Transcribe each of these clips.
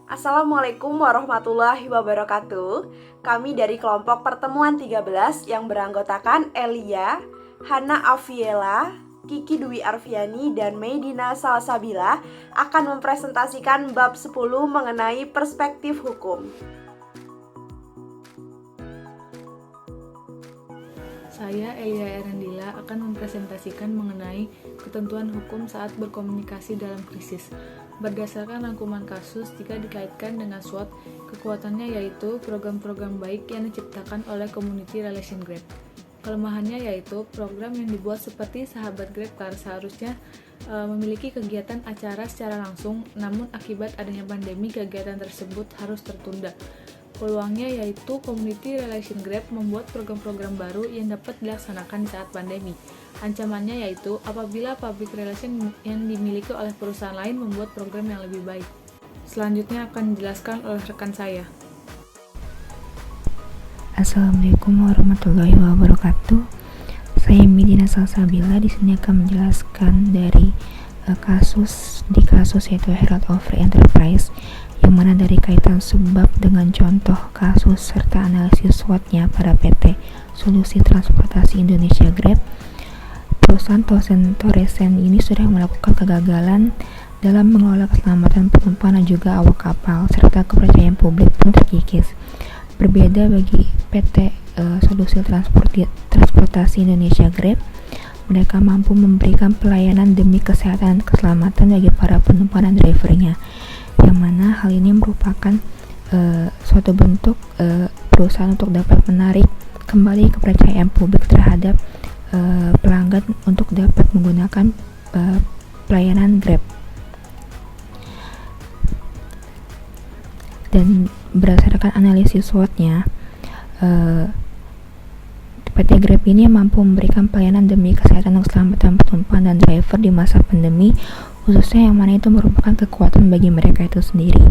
Assalamualaikum warahmatullahi wabarakatuh. Kami dari kelompok pertemuan 13 yang beranggotakan Elia, Hana Afiela, Kiki Dwi Arfiani, dan Meidina Salsabila akan mempresentasikan bab 10 mengenai perspektif hukum. Saya Elia Erendila akan mempresentasikan mengenai ketentuan hukum saat berkomunikasi dalam krisis. Berdasarkan rangkuman kasus, jika dikaitkan dengan SWOT, kekuatannya yaitu program-program baik yang diciptakan oleh Community Relation Grab. Kelemahannya yaitu program yang dibuat seperti sahabat GrabCar seharusnya memiliki kegiatan acara secara langsung, namun akibat adanya pandemi kegiatan tersebut harus tertunda. Peluangnya yaitu Community Relation Grab membuat program-program baru yang dapat dilaksanakan di saat pandemi. Ancamannya yaitu apabila public relation yang dimiliki oleh perusahaan lain membuat program yang lebih baik. Selanjutnya akan dijelaskan oleh rekan saya. Assalamualaikum warahmatullahi wabarakatuh. Saya Meidina Salsabila di sini akan menjelaskan dari kasus yaitu Herald of Free Enterprise, yang mana dari kaitan sebab dengan contoh kasus serta analisis SWOT-nya pada PT Solusi Transportasi Indonesia Grab. Perusahaan Thoresen ini sudah melakukan kegagalan dalam mengelola keselamatan penumpang dan juga awak kapal, serta kepercayaan publik pun terkikis. Berbeda bagi PT Solusi Transportasi Indonesia Grab, mereka mampu memberikan pelayanan demi kesehatan dan keselamatan bagi para penumpang dan drivernya, yang mana hal ini merupakan suatu bentuk perusahaan untuk dapat menarik kembali kepercayaan publik terhadap pelanggan untuk dapat menggunakan pelayanan Grab. Dan berdasarkan analisis SWOT-nya, PT Grab ini mampu memberikan pelayanan demi kesehatan dan keselamatan penumpang dan driver di masa pandemi, khususnya yang mana itu merupakan kekuatan bagi mereka itu sendiri.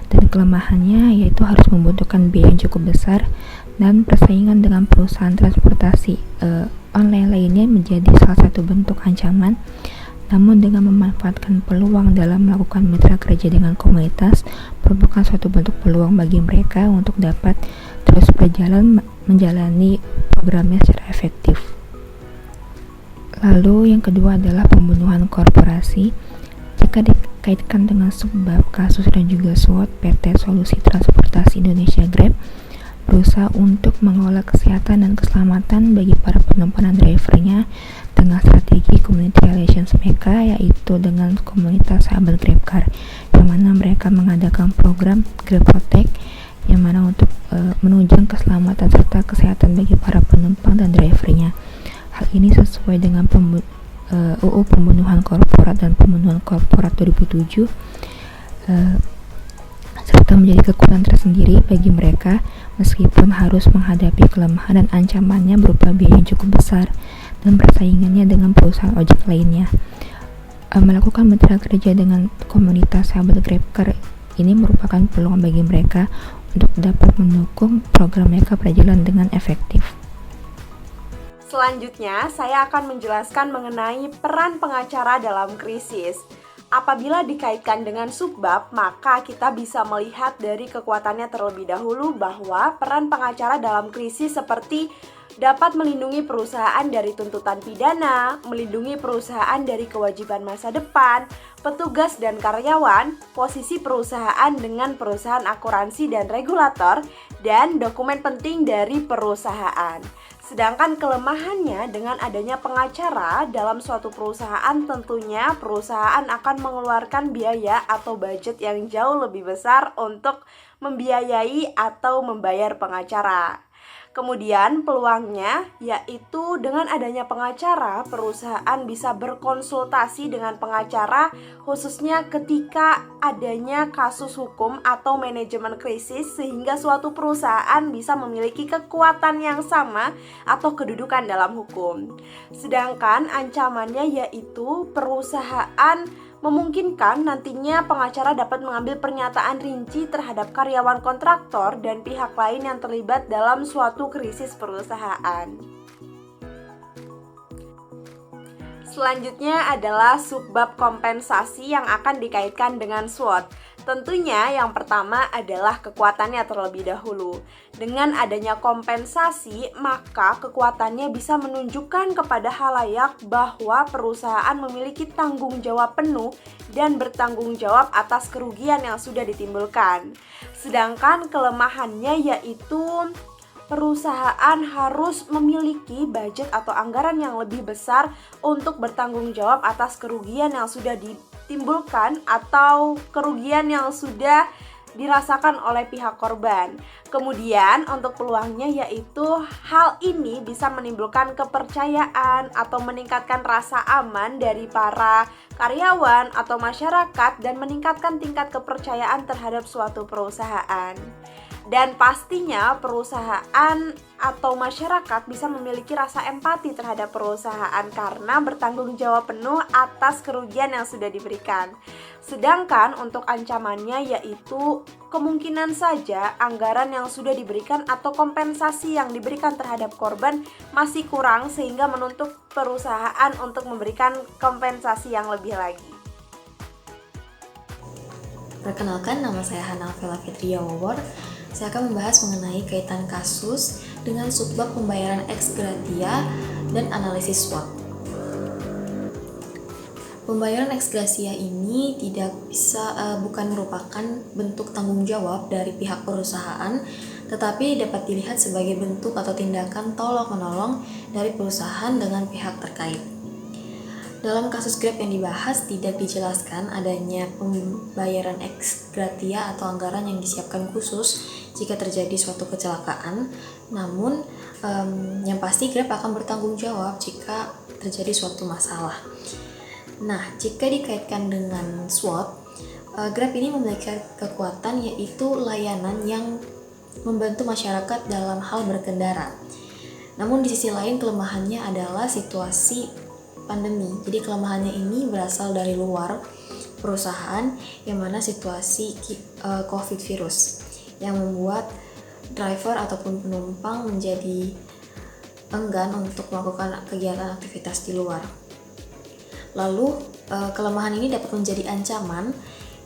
Dan kelemahannya yaitu harus membutuhkan biaya yang cukup besar, dan persaingan dengan perusahaan transportasi online lainnya menjadi salah satu bentuk ancaman. Namun dengan memanfaatkan peluang dalam melakukan mitra kerja dengan komunitas merupakan suatu bentuk peluang bagi mereka untuk dapat terus berjalan menjalani programnya secara efektif. Lalu yang kedua adalah pembunuhan korporasi. Jika dikaitkan dengan sebab kasus dan juga SWOT, PT Solusi Transportasi Indonesia Grab berusaha untuk mengelola kesehatan dan keselamatan bagi para penumpang dan drivernya dengan strategi community relations mereka, yaitu dengan komunitas sahabat GrabCar, yang mana mereka mengadakan program Grab Protect, yang mana untuk menunjang keselamatan serta kesehatan bagi para penumpang dan drivernya. Hal ini sesuai dengan UU Pembunuhan Korporat dan Pembunuhan Korporat 2007, serta menjadi kekuatan tersendiri bagi mereka meskipun harus menghadapi kelemahan dan ancamannya berupa biaya yang cukup besar dan persaingannya dengan perusahaan ojek lainnya. Melakukan mitra kerja dengan komunitas sahabat GrabCar ini merupakan peluang bagi mereka untuk dapat mendukung program mereka berjalan dengan efektif. Selanjutnya, saya akan menjelaskan mengenai peran pengacara dalam krisis. Apabila dikaitkan dengan subbab, maka kita bisa melihat dari kekuatannya terlebih dahulu bahwa peran pengacara dalam krisis seperti dapat melindungi perusahaan dari tuntutan pidana, melindungi perusahaan dari kewajiban masa depan, petugas dan karyawan, posisi perusahaan dengan perusahaan akuransi dan regulator, dan dokumen penting dari perusahaan. Sedangkan kelemahannya dengan adanya pengacara dalam suatu perusahaan, tentunya perusahaan akan mengeluarkan biaya atau budget yang jauh lebih besar untuk membiayai atau membayar pengacara. Kemudian peluangnya yaitu dengan adanya pengacara, perusahaan bisa berkonsultasi dengan pengacara khususnya ketika adanya kasus hukum atau manajemen krisis, sehingga suatu perusahaan bisa memiliki kekuatan yang sama atau kedudukan dalam hukum. Sedangkan ancamannya yaitu perusahaan memungkinkan nantinya pengacara dapat mengambil pernyataan rinci terhadap karyawan kontraktor dan pihak lain yang terlibat dalam suatu krisis perusahaan. Selanjutnya adalah subbab kompensasi yang akan dikaitkan dengan SWOT. Tentunya yang pertama adalah kekuatannya terlebih dahulu. Dengan adanya kompensasi, maka kekuatannya bisa menunjukkan kepada halayak bahwa perusahaan memiliki tanggung jawab penuh dan bertanggung jawab atas kerugian yang sudah ditimbulkan. Sedangkan kelemahannya yaitu perusahaan harus memiliki budget atau anggaran yang lebih besar untuk bertanggung jawab atas kerugian yang sudah ditimbulkan atau kerugian yang sudah dirasakan oleh pihak korban. Kemudian untuk peluangnya yaitu hal ini bisa menimbulkan kepercayaan atau meningkatkan rasa aman dari para karyawan atau masyarakat dan meningkatkan tingkat kepercayaan terhadap suatu perusahaan. Dan pastinya perusahaan atau masyarakat bisa memiliki rasa empati terhadap perusahaan karena bertanggung jawab penuh atas kerugian yang sudah diberikan. Sedangkan untuk ancamannya yaitu kemungkinan saja anggaran yang sudah diberikan atau kompensasi yang diberikan terhadap korban masih kurang sehingga menuntut perusahaan untuk memberikan kompensasi yang lebih lagi. Perkenalkan, nama saya Hana Alvela Fitria Wawor. Saya akan membahas mengenai kaitan kasus dengan subbab pembayaran ex gratia dan analisis SWOT. Pembayaran ex gratia ini bukan merupakan bentuk tanggung jawab dari pihak perusahaan, tetapi dapat dilihat sebagai bentuk atau tindakan tolong-menolong dari perusahaan dengan pihak terkait. Dalam kasus Grab yang dibahas tidak dijelaskan adanya pembayaran ex gratia atau anggaran yang disiapkan khusus jika terjadi suatu kecelakaan. Namun yang pasti Grab akan bertanggung jawab jika terjadi suatu masalah. Nah, jika dikaitkan dengan SWOT, Grab ini memiliki kekuatan yaitu layanan yang membantu masyarakat dalam hal berkendara. Namun di sisi lain kelemahannya adalah situasi pandemi. Jadi kelemahannya ini berasal dari luar perusahaan yang mana situasi COVID virus yang membuat driver ataupun penumpang menjadi enggan untuk melakukan kegiatan aktivitas di luar. Lalu kelemahan ini dapat menjadi ancaman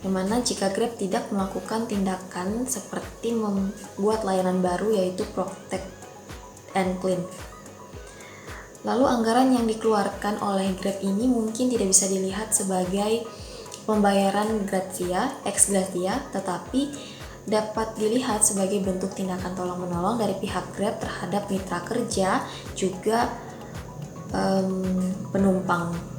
yang mana jika Grab tidak melakukan tindakan seperti membuat layanan baru yaitu Protect and Clean. Lalu anggaran yang dikeluarkan oleh Grab ini mungkin tidak bisa dilihat sebagai pembayaran ex gratia, tetapi dapat dilihat sebagai bentuk tindakan tolong-menolong dari pihak Grab terhadap mitra kerja juga penumpang.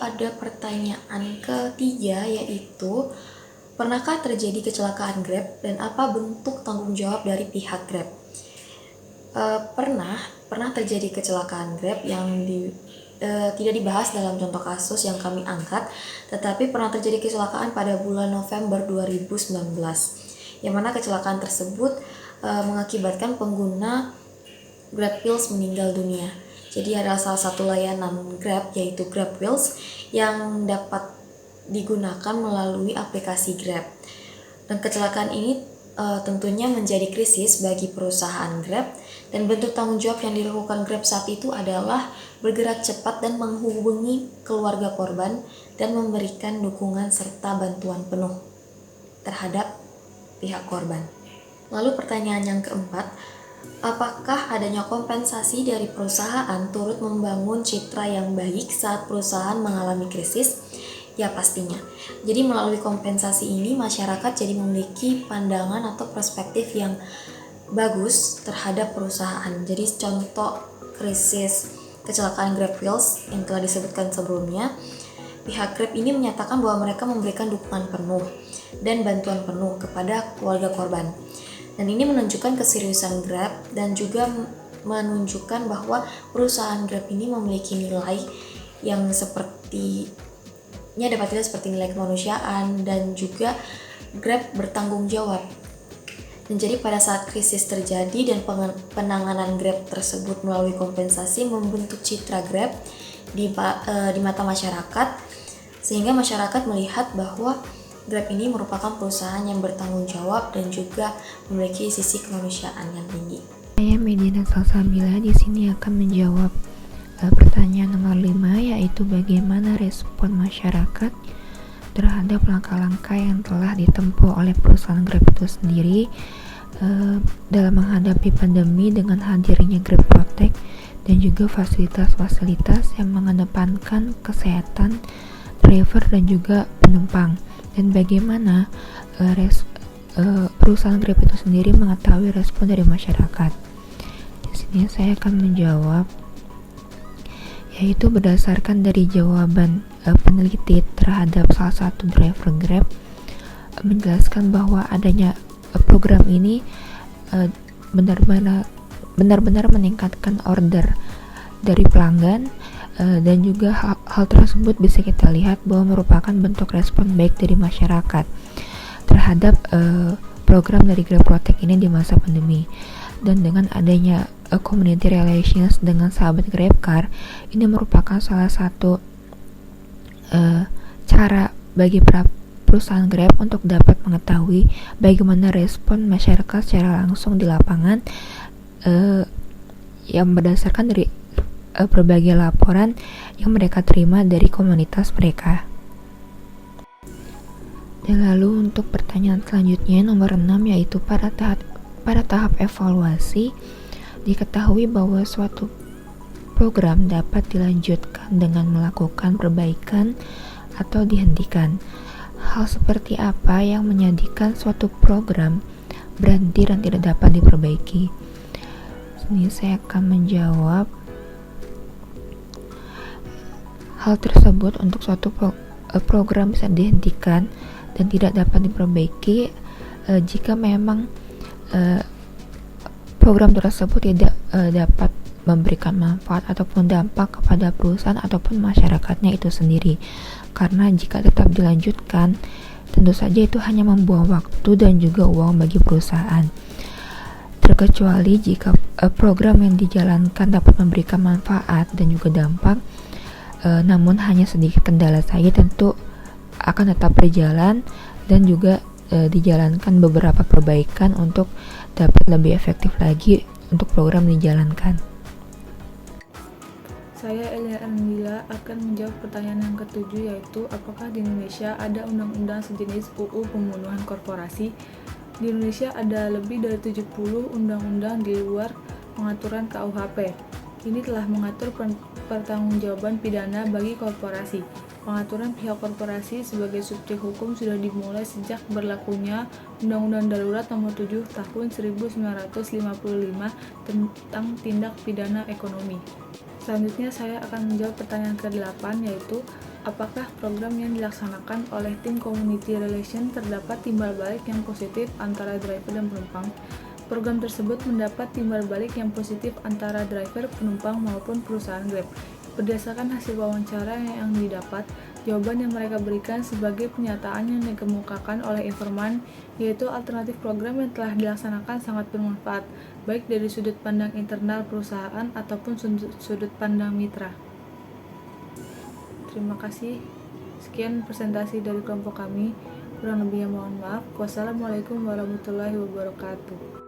Ada pertanyaan ketiga yaitu pernahkah terjadi kecelakaan Grab dan apa bentuk tanggung jawab dari pihak Grab? Pernah terjadi kecelakaan Grab yang tidak dibahas dalam contoh kasus yang kami angkat, tetapi pernah terjadi kecelakaan pada bulan November 2019 yang mana kecelakaan tersebut mengakibatkan pengguna Grab Wheels meninggal dunia. Jadi ada salah satu layanan Grab yaitu Grab Wheels yang dapat digunakan melalui aplikasi Grab. Dan kecelakaan ini tentunya menjadi krisis bagi perusahaan Grab dan bentuk tanggung jawab yang dilakukan Grab saat itu adalah bergerak cepat dan menghubungi keluarga korban dan memberikan dukungan serta bantuan penuh terhadap pihak korban. Lalu pertanyaan yang keempat, Apakah adanya kompensasi dari perusahaan turut membangun citra yang baik saat perusahaan mengalami krisis? Ya pastinya. Jadi melalui kompensasi ini masyarakat jadi memiliki pandangan atau perspektif yang bagus terhadap perusahaan. Jadi contoh krisis kecelakaan Grab Wheels yang telah disebutkan sebelumnya, pihak Grab ini menyatakan bahwa mereka memberikan dukungan penuh dan bantuan penuh kepada keluarga korban. Dan ini menunjukkan keseriusan Grab dan juga menunjukkan bahwa perusahaan Grab ini memiliki nilai yang dapat dilihat seperti nilai kemanusiaan dan juga Grab bertanggung jawab. Dan jadi pada saat krisis terjadi dan penanganan Grab tersebut melalui kompensasi membentuk citra Grab di mata masyarakat, sehingga masyarakat melihat bahwa Grab ini merupakan perusahaan yang bertanggung jawab dan juga memiliki sisi kemanusiaan yang tinggi. Saya Medina Salsabila di sini akan menjawab pertanyaan nomor 5, yaitu bagaimana respon masyarakat terhadap langkah-langkah yang telah ditempuh oleh perusahaan Grab itu sendiri dalam menghadapi pandemi dengan hadirnya Grab Protect dan juga fasilitas-fasilitas yang mengedepankan kesehatan driver dan juga penumpang, dan bagaimana perusahaan Grab itu sendiri mengetahui respon dari masyarakat. Di sini saya akan menjawab, yaitu berdasarkan dari jawaban peneliti terhadap salah satu driver Grab, menjelaskan bahwa adanya program ini benar-benar meningkatkan order dari pelanggan, dan juga hal tersebut bisa kita lihat bahwa merupakan bentuk respon baik dari masyarakat terhadap program dari Grab Protect ini di masa pandemi. Dan dengan adanya community relations dengan sahabat GrabCar, ini merupakan salah satu cara bagi perusahaan Grab untuk dapat mengetahui bagaimana respon masyarakat secara langsung di lapangan, yang berdasarkan dari berbagai laporan yang mereka terima dari komunitas mereka. Dan lalu untuk pertanyaan selanjutnya nomor 6, yaitu pada tahap evaluasi diketahui bahwa suatu program dapat dilanjutkan dengan melakukan perbaikan atau dihentikan. Hal seperti apa yang menjadikan suatu program berhenti dan tidak dapat diperbaiki? Sini saya akan menjawab hal tersebut. Untuk suatu program bisa dihentikan dan tidak dapat diperbaiki jika memang program tersebut tidak dapat memberikan manfaat ataupun dampak kepada perusahaan ataupun masyarakatnya itu sendiri. Karena jika tetap dilanjutkan, tentu saja itu hanya membuang waktu dan juga uang bagi perusahaan. Terkecuali jika program yang dijalankan dapat memberikan manfaat dan juga dampak, namun hanya sedikit kendala saja, tentu akan tetap berjalan dan juga dijalankan beberapa perbaikan untuk dapat lebih efektif lagi untuk program dijalankan. Saya Elia Erndila akan menjawab pertanyaan yang ketujuh, yaitu apakah di Indonesia ada undang-undang sejenis UU Pembunuhan Korporasi? Di Indonesia ada lebih dari 70 undang-undang di luar pengaturan KUHP. Ini telah mengatur pertanggungjawaban pidana bagi korporasi. Pengaturan pihak korporasi sebagai subjek hukum sudah dimulai sejak berlakunya Undang-Undang Darurat Nomor 7 Tahun 1955 tentang tindak pidana ekonomi. Selanjutnya saya akan menjawab pertanyaan ke-8, yaitu apakah program yang dilaksanakan oleh tim community relation terdapat timbal balik yang positif antara driver dan penumpang? Program tersebut mendapat timbal balik yang positif antara driver, penumpang maupun perusahaan Grab. Berdasarkan hasil wawancara yang didapat, jawaban yang mereka berikan sebagai pernyataan yang dikemukakan oleh informan, yaitu alternatif program yang telah dilaksanakan sangat bermanfaat, baik dari sudut pandang internal perusahaan ataupun sudut pandang mitra. Terima kasih. Sekian presentasi dari kelompok kami. Kurang lebihnya mohon maaf. Wassalamualaikum warahmatullahi wabarakatuh.